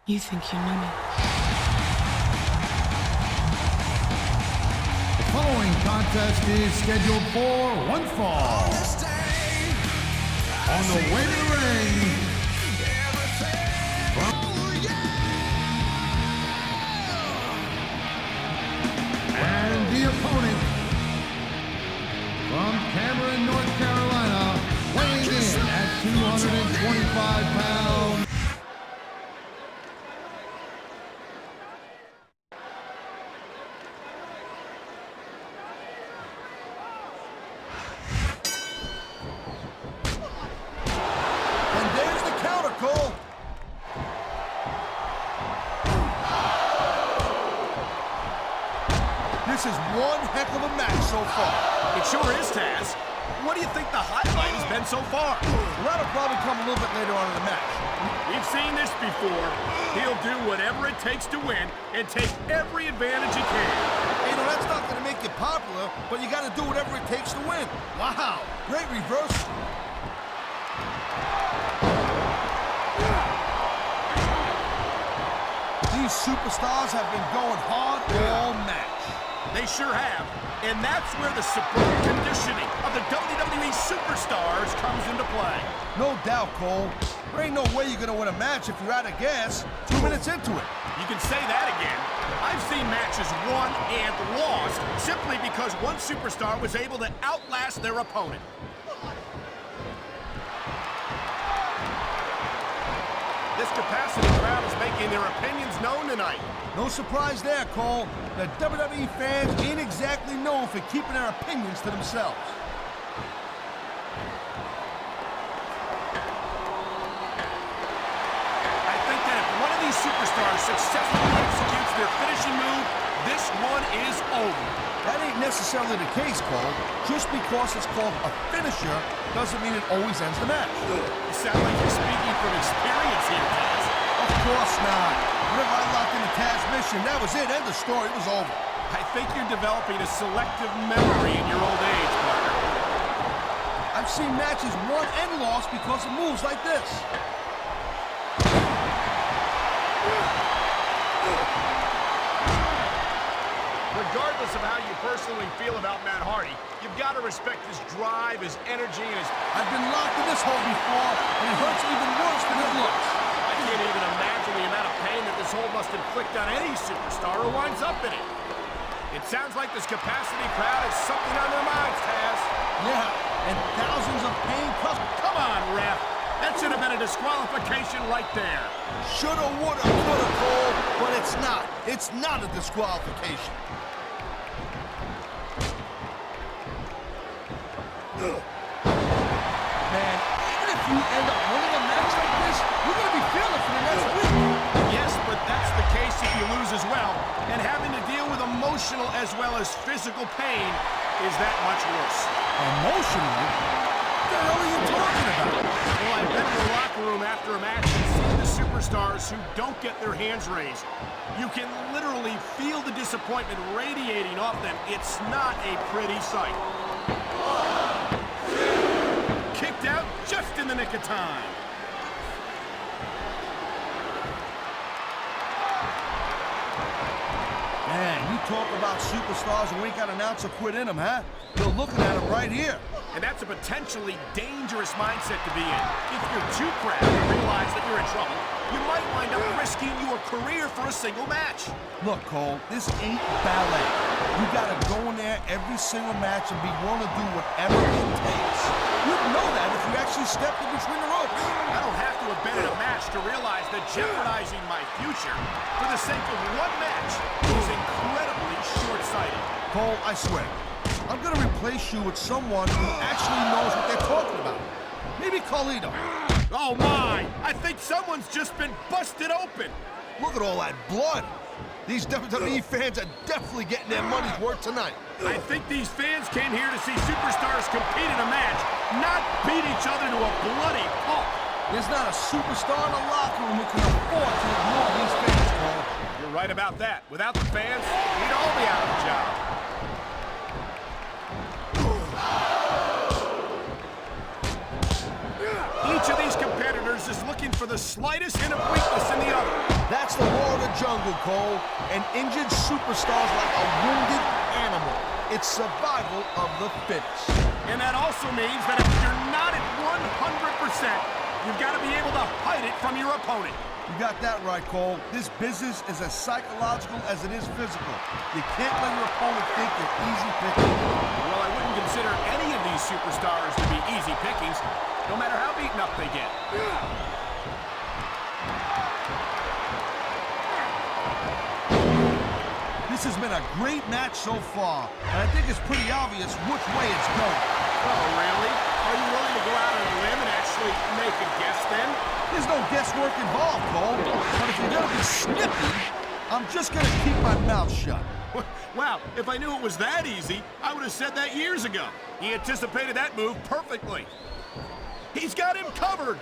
You think you know me? The following contest is scheduled for one fall. On the way to the ring, and the opponent from Cameron, North Carolina, weighing in at 225 pounds. This is one heck of a match so far. It sure is, Taz. What do you think the highlight has been so far? Well, that'll probably come a little bit later on in the match. We've seen this before. He'll do whatever it takes to win and take every advantage he can. Hey, that's not going to make you popular, but you got to do whatever it takes to win. Wow, great reverse. These superstars have been going hard all match. They sure have. And that's where the superb conditioning of the WWE superstars comes into play. No doubt, Cole. There ain't no way you're going to win a match if you're out of gas 2 minutes into it. You can say that again. I've seen matches won and lost simply because one superstar was able to outlast their opponent. This capacity crowd is making their opinions known tonight. No surprise there, Cole. The WWE fans ain't exactly known for keeping their opinions to themselves. I think that if one of these superstars successfully executes their finishing move, this one is over. That ain't necessarily the case, Cole. Just because it's called a finisher doesn't mean it always ends the match. You sound like you're speaking from experience here, Taz. Of course not. Whenever I locked in the Taz mission, that was it. End of story. It was over. I think you're developing a selective memory in your old age, partner. I've seen matches won and lost because of moves like this. Regardless of how you personally feel about Matt Hardy, you've got to respect his drive, his energy, and his... I've been locked in this hole before, and it hurts even worse than it looks. I can't even imagine the amount of pain that this hole must inflict on any superstar who winds up in it. It sounds like this capacity crowd has something on their minds, Taz. Yeah, and thousands of pain customers. Come on, ref. That should have been a disqualification right there. Shoulda, woulda, coulda, Cole, but it's not. It's not a disqualification. Man, even if you end up winning a match like this, you're going to be feeling for the next week. Yes, but that's the case if you lose as well. And having to deal with emotional as well as physical pain is that much worse. Emotionally? What the hell are you talking about? Well, I've been in the locker room after a match and seen the superstars who don't get their hands raised. You can literally feel the disappointment radiating off them. It's not a pretty sight. Kicked out just in the nick of time. Man, you talk about superstars who ain't got an ounce of quit in them, huh? You're looking at them right here. And that's a potentially dangerous mindset to be in. If you're too proud to realize that you're in trouble, you might wind up risking your career for a single match. Look, Cole, this ain't ballet. You gotta go in there every single match and be willing to do whatever it takes. You'd know that if you actually stepped in between the ropes. I don't have to have been in a match to realize that jeopardizing my future for the sake of one match is incredibly short-sighted. Cole, I swear, I'm gonna replace you with someone who actually knows what they're talking about. Maybe Carlito. Oh my! I think someone's just been busted open. Look at all that blood. These WWE fans are definitely getting their money's worth tonight. I think these fans came here to see superstars compete in a match, not beat each other to a bloody pulp. There's not a superstar in the locker room who can afford to ignore these fans, Cole. You're right about that. Without the fans, we'd all be out of a job. Each of these competitors is looking for the slightest hint of weakness in the other. That's Cole. An injured superstar is like a wounded animal. It's survival of the fittest. And that also means that if you're not at 100%, you've got to be able to hide it from your opponent. You got that right, Cole. This business is as psychological as it is physical. You can't let your opponent think you're easy picking. Well, I wouldn't consider any of these superstars to be easy pickings, no matter how beaten up they get. This has been a great match so far, and I think it's pretty obvious which way it's going. Oh, really? Are you willing to go out on a limb and actually make a guess then? There's no guesswork involved, Cole. But if you're gonna be snippy, I'm just gonna keep my mouth shut. Wow, if I knew it was that easy, I would have said that years ago. He anticipated that move perfectly. He's got him covered.